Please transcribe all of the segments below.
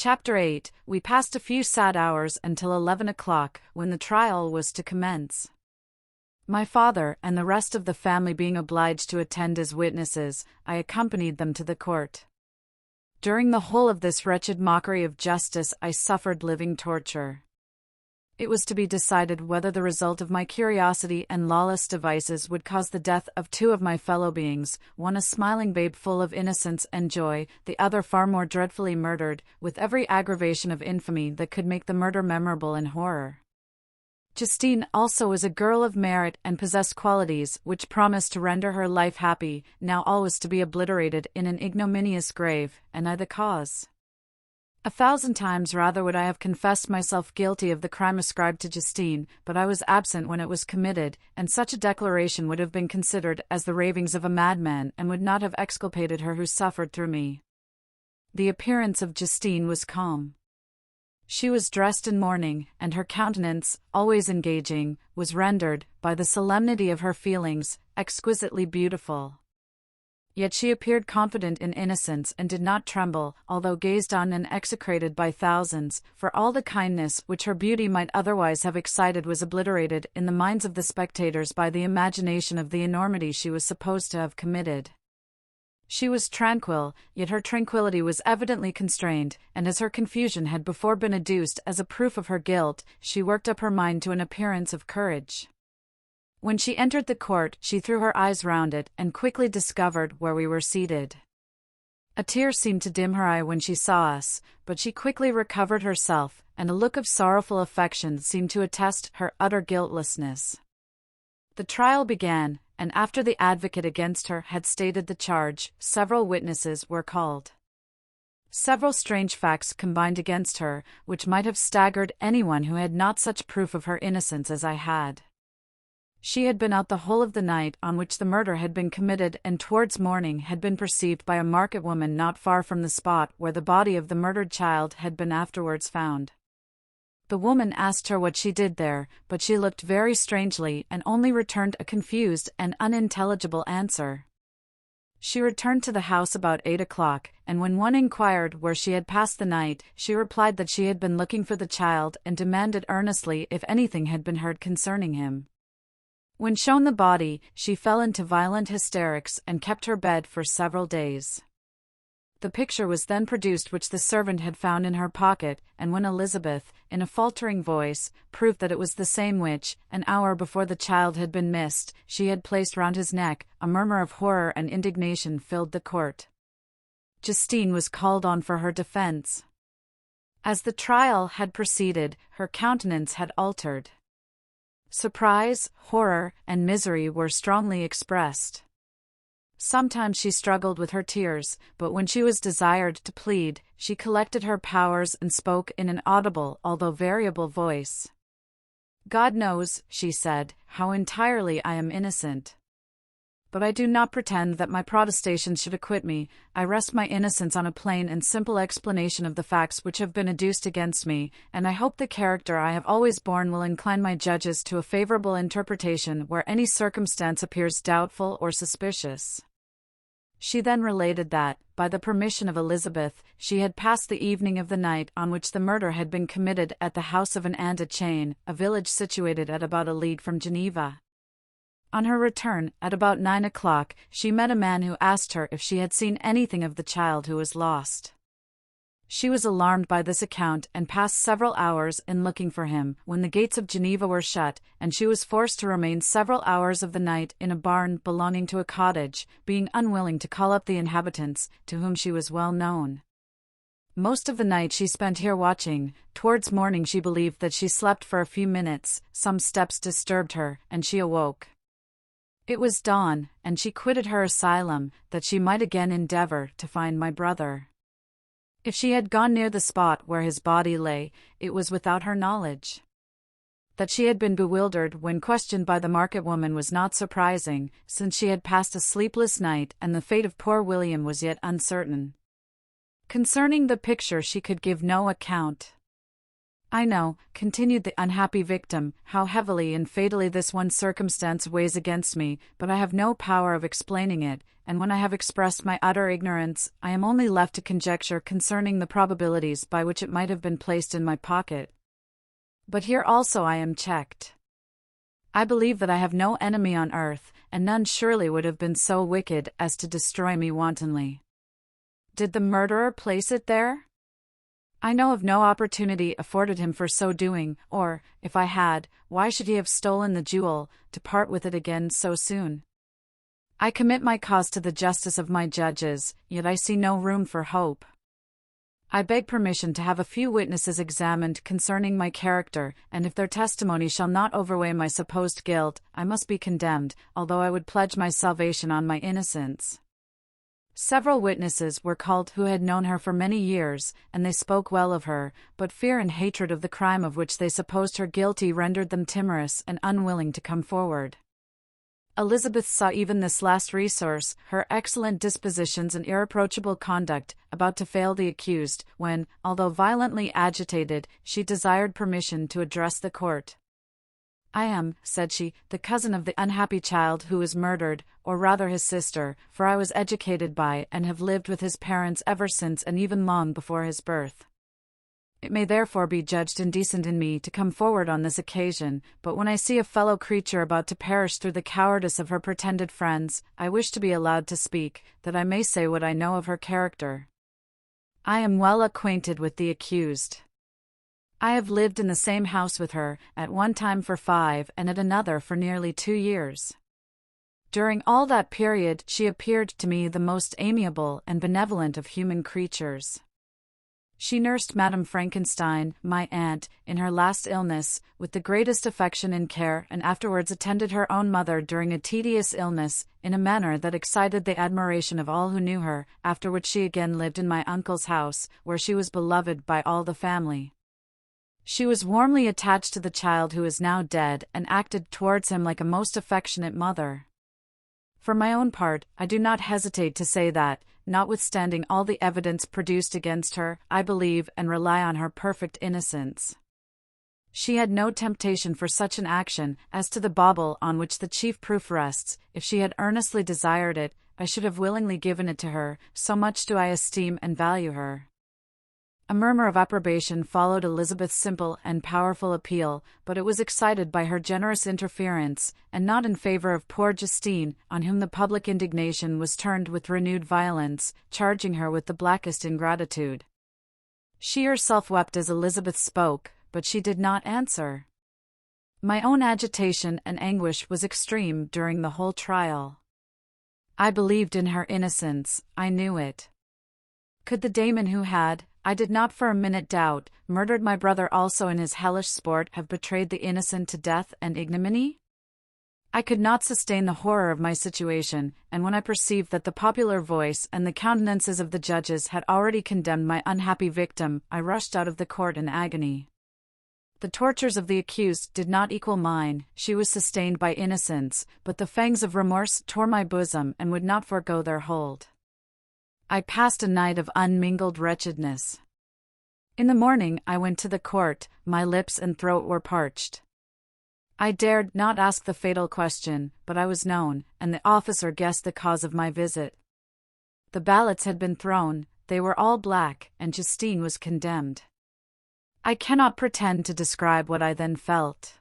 Chapter 8. We passed a few sad hours until 11 o'clock, when the trial was to commence. My father and the rest of the family being obliged to attend as witnesses, I accompanied them to the court. During the whole of this wretched mockery of justice I suffered living torture. It was to be decided whether the result of my curiosity and lawless devices would cause the death of two of my fellow beings, one a smiling babe full of innocence and joy, the other far more dreadfully murdered, with every aggravation of infamy that could make the murder memorable in horror. Justine also was a girl of merit and possessed qualities which promised to render her life happy, now always to be obliterated in an ignominious grave, and I the cause. 1,000 times rather would I have confessed myself guilty of the crime ascribed to Justine, but I was absent when it was committed, and such a declaration would have been considered as the ravings of a madman and would not have exculpated her who suffered through me. The appearance of Justine was calm. She was dressed in mourning, and her countenance, always engaging, was rendered, by the solemnity of her feelings, exquisitely beautiful. Yet she appeared confident in innocence and did not tremble, although gazed on and execrated by thousands, for all the kindness which her beauty might otherwise have excited was obliterated in the minds of the spectators by the imagination of the enormity she was supposed to have committed. She was tranquil, yet her tranquillity was evidently constrained, and as her confusion had before been adduced as a proof of her guilt, she worked up her mind to an appearance of courage. When she entered the court, she threw her eyes round it, and quickly discovered where we were seated. A tear seemed to dim her eye when she saw us, but she quickly recovered herself, and a look of sorrowful affection seemed to attest her utter guiltlessness. The trial began, and after the advocate against her had stated the charge, several witnesses were called. Several strange facts combined against her, which might have staggered anyone who had not such proof of her innocence as I had. She had been out the whole of the night on which the murder had been committed, and towards morning had been perceived by a market woman not far from the spot where the body of the murdered child had been afterwards found. The woman asked her what she did there, but she looked very strangely and only returned a confused and unintelligible answer. She returned to the house about 8 o'clock, and when one inquired where she had passed the night, she replied that she had been looking for the child and demanded earnestly if anything had been heard concerning him. When shown the body, she fell into violent hysterics and kept her bed for several days. The picture was then produced which the servant had found in her pocket, and when Elizabeth, in a faltering voice, proved that it was the same which, an hour before the child had been missed, she had placed round his neck, a murmur of horror and indignation filled the court. Justine was called on for her defense. As the trial had proceeded, her countenance had altered. Surprise, horror, and misery were strongly expressed. Sometimes she struggled with her tears, but when she was desired to plead, she collected her powers and spoke in an audible although variable voice. "God knows," she said, "how entirely I am innocent. But I do not pretend that my protestations should acquit me. I rest my innocence on a plain and simple explanation of the facts which have been adduced against me, and I hope the character I have always borne will incline my judges to a favorable interpretation where any circumstance appears doubtful or suspicious." She then related that, by the permission of Elizabeth, she had passed the evening of the night on which the murder had been committed at the house of an aunt at Chain, a village situated at about a league from Geneva. On her return, at about 9 o'clock, she met a man who asked her if she had seen anything of the child who was lost. She was alarmed by this account and passed several hours in looking for him, when the gates of Geneva were shut, and she was forced to remain several hours of the night in a barn belonging to a cottage, being unwilling to call up the inhabitants, to whom she was well known. Most of the night she spent here watching. Towards morning she believed that she slept for a few minutes, some steps disturbed her, and she awoke. It was dawn, and she quitted her asylum, that she might again endeavor to find my brother. If she had gone near the spot where his body lay, it was without her knowledge. That she had been bewildered when questioned by the market woman was not surprising, since she had passed a sleepless night and the fate of poor William was yet uncertain. Concerning the picture she could give no account. I know," continued the unhappy victim, "how heavily and fatally this one circumstance weighs against me, but I have no power of explaining it, and when I have expressed my utter ignorance, I am only left to conjecture concerning the probabilities by which it might have been placed in my pocket. But here also I am checked. I believe that I have no enemy on earth, and none surely would have been so wicked as to destroy me wantonly. Did the murderer place it there? I know of no opportunity afforded him for so doing, or, if I had, why should he have stolen the jewel, to part with it again so soon? I commit my cause to the justice of my judges, yet I see no room for hope. I beg permission to have a few witnesses examined concerning my character, and if their testimony shall not overweigh my supposed guilt, I must be condemned, although I would pledge my salvation on my innocence." Several witnesses were called who had known her for many years, and they spoke well of her, but fear and hatred of the crime of which they supposed her guilty rendered them timorous and unwilling to come forward. Elizabeth saw even this last resource, her excellent dispositions and irreproachable conduct, about to fail the accused, when, although violently agitated, she desired permission to address the court. "I am," said she, "the cousin of the unhappy child who was murdered, or rather his sister, for I was educated by and have lived with his parents ever since and even long before his birth. It may therefore be judged indecent in me to come forward on this occasion, but when I see a fellow creature about to perish through the cowardice of her pretended friends, I wish to be allowed to speak, that I may say what I know of her character. I am well acquainted with the accused. I have lived in the same house with her, at one time for 5 and at another for nearly 2 years. During all that period she appeared to me the most amiable and benevolent of human creatures. She nursed Madame Frankenstein, my aunt, in her last illness, with the greatest affection and care, and afterwards attended her own mother during a tedious illness, in a manner that excited the admiration of all who knew her, after which she again lived in my uncle's house, where she was beloved by all the family. She was warmly attached to the child who is now dead, and acted towards him like a most affectionate mother. For my own part, I do not hesitate to say that, notwithstanding all the evidence produced against her, I believe and rely on her perfect innocence. She had no temptation for such an action. As to the bauble on which the chief proof rests, if she had earnestly desired it, I should have willingly given it to her, so much do I esteem and value her." A murmur of approbation followed Elizabeth's simple and powerful appeal, but it was excited by her generous interference, and not in favor of poor Justine, on whom the public indignation was turned with renewed violence, charging her with the blackest ingratitude. She herself wept as Elizabeth spoke, but she did not answer. My own agitation and anguish was extreme during the whole trial. I believed in her innocence, I knew it. Could the daemon who had, I did not for a minute doubt, murdered my brother also in his hellish sport have betrayed the innocent to death and ignominy? I could not sustain the horror of my situation, and when I perceived that the popular voice and the countenances of the judges had already condemned my unhappy victim, I rushed out of the court in agony. The tortures of the accused did not equal mine, she was sustained by innocence, but the fangs of remorse tore my bosom and would not forego their hold. I passed a night of unmingled wretchedness. In the morning I went to the court, my lips and throat were parched. I dared not ask the fatal question, but I was known, and the officer guessed the cause of my visit. The ballots had been thrown, they were all black, and Justine was condemned. I cannot pretend to describe what I then felt.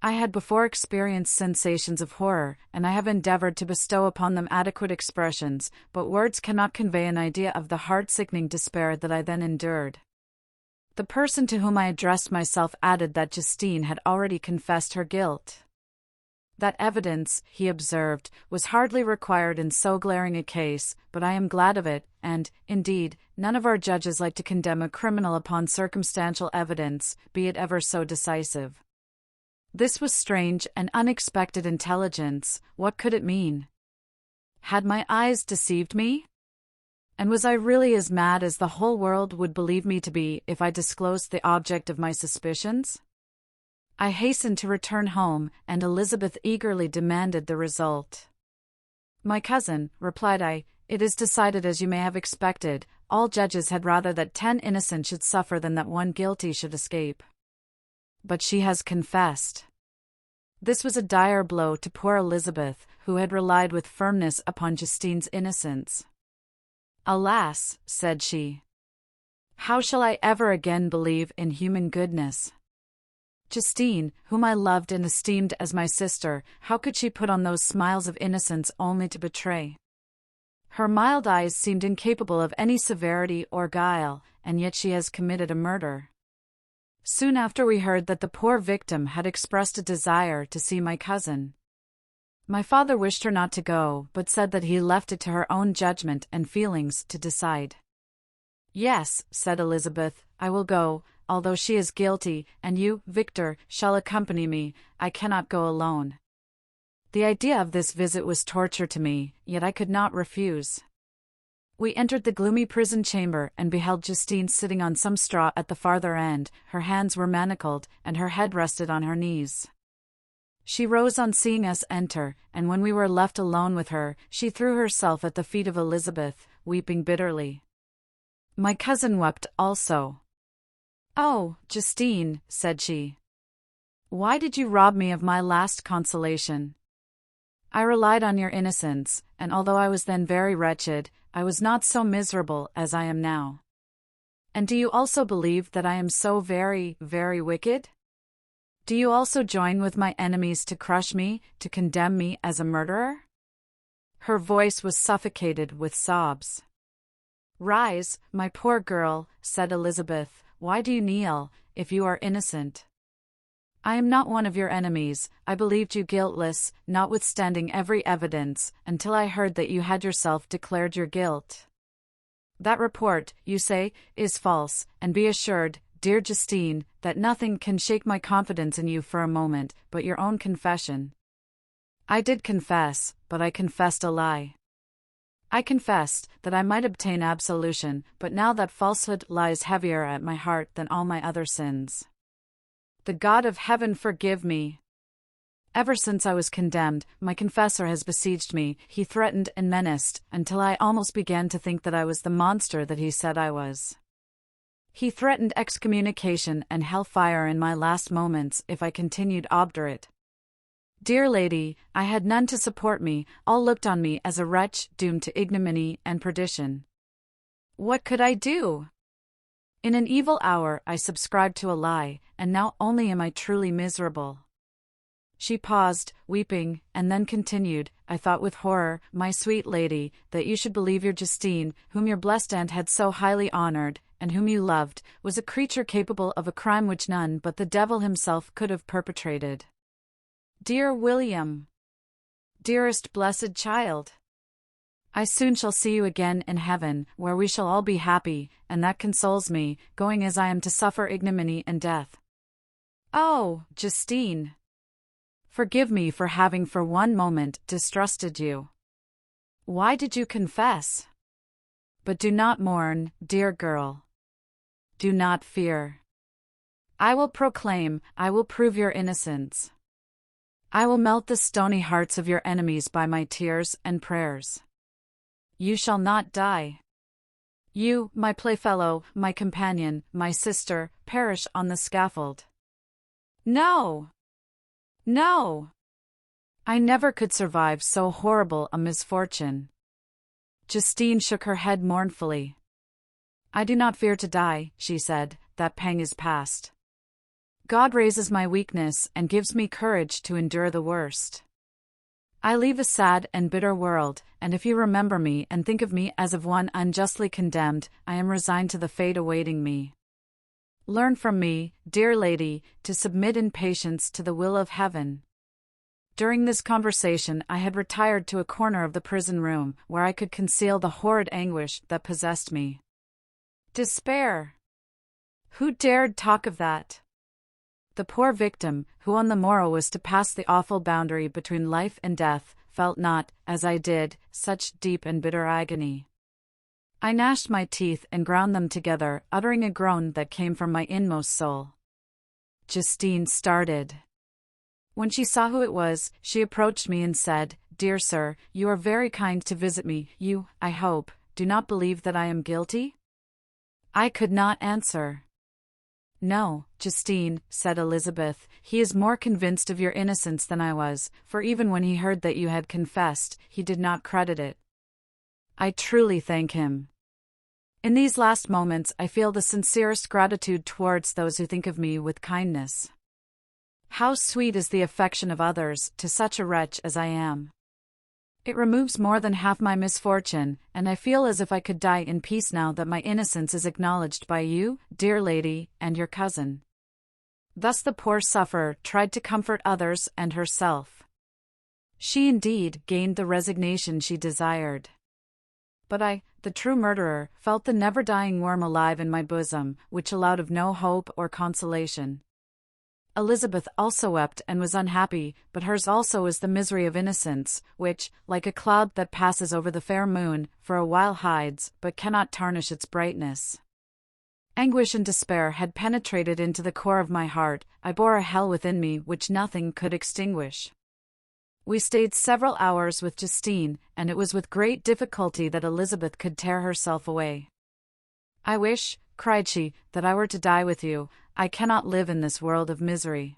I had before experienced sensations of horror, and I have endeavored to bestow upon them adequate expressions, but words cannot convey an idea of the heart-sickening despair that I then endured. The person to whom I addressed myself added that Justine had already confessed her guilt. That evidence, he observed, was hardly required in so glaring a case, but I am glad of it, and, indeed, none of our judges like to condemn a criminal upon circumstantial evidence, be it ever so decisive. This was strange and unexpected intelligence. What could it mean? Had my eyes deceived me? And was I really as mad as the whole world would believe me to be if I disclosed the object of my suspicions? I hastened to return home, and Elizabeth eagerly demanded the result. "My cousin," replied I, "it is decided as you may have expected. all judges had rather that 10 innocent should suffer than that one guilty should escape. But she has confessed. This was a dire blow to poor Elizabeth, who had relied with firmness upon Justine's innocence. "Alas," said she, "how shall I ever again believe in human goodness? Justine, whom I loved and esteemed as my sister, how could she put on those smiles of innocence only to betray? Her mild eyes seemed incapable of any severity or guile, and yet she has committed a murder." Soon after we heard that the poor victim had expressed a desire to see my cousin. My father wished her not to go, but said that he left it to her own judgment and feelings to decide. "Yes," said Elizabeth, "I will go, although she is guilty, and you, Victor, shall accompany me. I cannot go alone." The idea of this visit was torture to me, yet I could not refuse. We entered the gloomy prison chamber and beheld Justine sitting on some straw at the farther end. Her hands were manacled, and her head rested on her knees. She rose on seeing us enter, and when we were left alone with her, she threw herself at the feet of Elizabeth, weeping bitterly. My cousin wept also. "Oh, Justine," said she, "why did you rob me of my last consolation? I relied on your innocence, and although I was then very wretched, I was not so miserable as I am now. And do you also believe that I am so very, very wicked? Do you also join with my enemies to crush me, to condemn me as a murderer?" Her voice was suffocated with sobs. "Rise, my poor girl," said Elizabeth. "Why do you kneel, if you are innocent? I am not one of your enemies. I believed you guiltless, notwithstanding every evidence, until I heard that you had yourself declared your guilt. That report, you say, is false, and be assured, dear Justine, that nothing can shake my confidence in you for a moment, but your own confession. I did confess, but I confessed a lie. I confessed that I might obtain absolution, but now that falsehood lies heavier at my heart than all my other sins. The God of heaven forgive me! Ever since I was condemned, my confessor has besieged me. He threatened and menaced, until I almost began to think that I was the monster that he said I was. He threatened excommunication and hellfire in my last moments if I continued obdurate. Dear lady, I had none to support me, all looked on me as a wretch doomed to ignominy and perdition. What could I do? In an evil hour I subscribed to a lie, and now only am I truly miserable." She paused, weeping, and then continued, "I thought with horror, my sweet lady, that you should believe your Justine, whom your blessed aunt had so highly honored, and whom you loved, was a creature capable of a crime which none but the devil himself could have perpetrated. Dear William! Dearest blessed child! I soon shall see you again in heaven, where we shall all be happy, and that consoles me, going as I am to suffer ignominy and death. Oh, Justine! Forgive me for having for one moment distrusted you. Why did you confess? But do not mourn, dear girl. Do not fear. I will proclaim, I will prove your innocence. I will melt the stony hearts of your enemies by my tears and prayers. You shall not die. You, my playfellow, my companion, my sister, perish on the scaffold. No! No! I never could survive so horrible a misfortune." Justine shook her head mournfully. "I do not fear to die," she said, "that pang is past. God raises my weakness and gives me courage to endure the worst. I leave a sad and bitter world, and if you remember me and think of me as of one unjustly condemned, I am resigned to the fate awaiting me. Learn from me, dear lady, to submit in patience to the will of heaven." During this conversation I had retired to a corner of the prison room, where I could conceal the horrid anguish that possessed me. Despair! Who dared talk of that? The poor victim, who on the morrow was to pass the awful boundary between life and death, felt not, as I did, such deep and bitter agony. I gnashed my teeth and ground them together, uttering a groan that came from my inmost soul. Justine started. When she saw who it was, she approached me and said, "Dear sir, you are very kind to visit me. You, I hope, do not believe that I am guilty?" I could not answer. No, Justine, said Elizabeth, he is more convinced of your innocence than I was, for even when he heard that you had confessed, he did not credit it. I truly thank him. In these last moments I feel the sincerest gratitude towards those who think of me with kindness. How sweet is the affection of others to such a wretch as I am. It removes more than half my misfortune, and I feel as if I could die in peace now that my innocence is acknowledged by you, dear lady, and your cousin. Thus the poor sufferer tried to comfort others and herself. She indeed gained the resignation she desired. But I, the true murderer, felt the never-dying worm alive in my bosom, which allowed of no hope or consolation. Elizabeth also wept and was unhappy, but hers also was the misery of innocence, which, like a cloud that passes over the fair moon, for a while hides, but cannot tarnish its brightness. Anguish and despair had penetrated into the core of my heart. I bore a hell within me which nothing could extinguish. We stayed several hours with Justine, and it was with great difficulty that Elizabeth could tear herself away. I wish, cried she, that I were to die with you. I cannot live in this world of misery.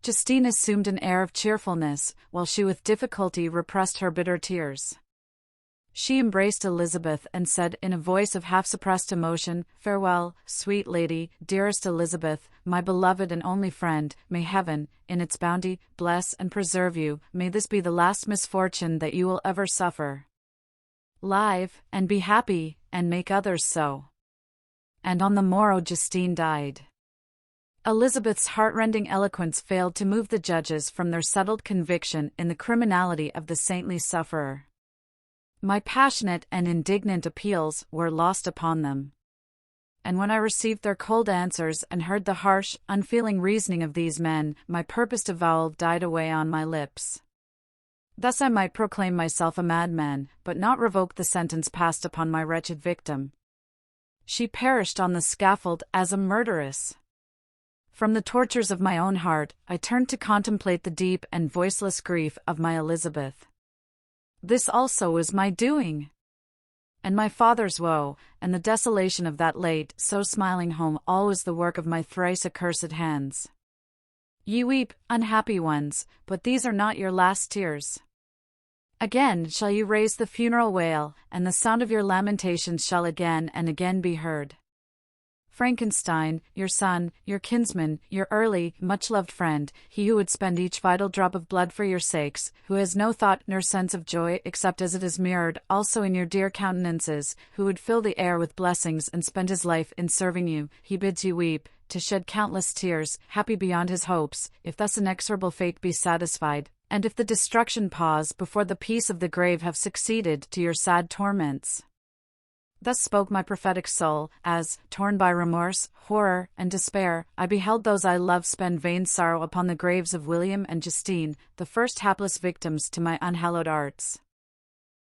Justine assumed an air of cheerfulness, while she with difficulty repressed her bitter tears. She embraced Elizabeth and said in a voice of half-suppressed emotion, "Farewell, sweet lady, dearest Elizabeth, my beloved and only friend. May heaven, in its bounty, bless and preserve you. May this be the last misfortune that you will ever suffer. Live, and be happy, and make others so." And on the morrow Justine died. Elizabeth's heartrending eloquence failed to move the judges from their settled conviction in the criminality of the saintly sufferer. My passionate and indignant appeals were lost upon them. And when I received their cold answers and heard the harsh, unfeeling reasoning of these men, my purposed avowal died away on my lips. Thus I might proclaim myself a madman, but not revoke the sentence passed upon my wretched victim. She perished on the scaffold as a murderess. From the tortures of my own heart, I turned to contemplate the deep and voiceless grief of my Elizabeth. This also was my doing. And my father's woe, and the desolation of that late, so smiling home, all was the work of my thrice accursed hands. Ye weep, unhappy ones, but these are not your last tears. Again shall you raise the funeral wail, and the sound of your lamentations shall again and again be heard. Frankenstein, your son, your kinsman, your early, much-loved friend, he who would spend each vital drop of blood for your sakes, who has no thought nor sense of joy except as it is mirrored also in your dear countenances, who would fill the air with blessings and spend his life in serving you, he bids you weep, to shed countless tears, happy beyond his hopes, if thus inexorable fate be satisfied, and if the destruction pause before the peace of the grave have succeeded to your sad torments. Thus spoke my prophetic soul, as, torn by remorse, horror, and despair, I beheld those I loved spend vain sorrow upon the graves of William and Justine, the first hapless victims to my unhallowed arts.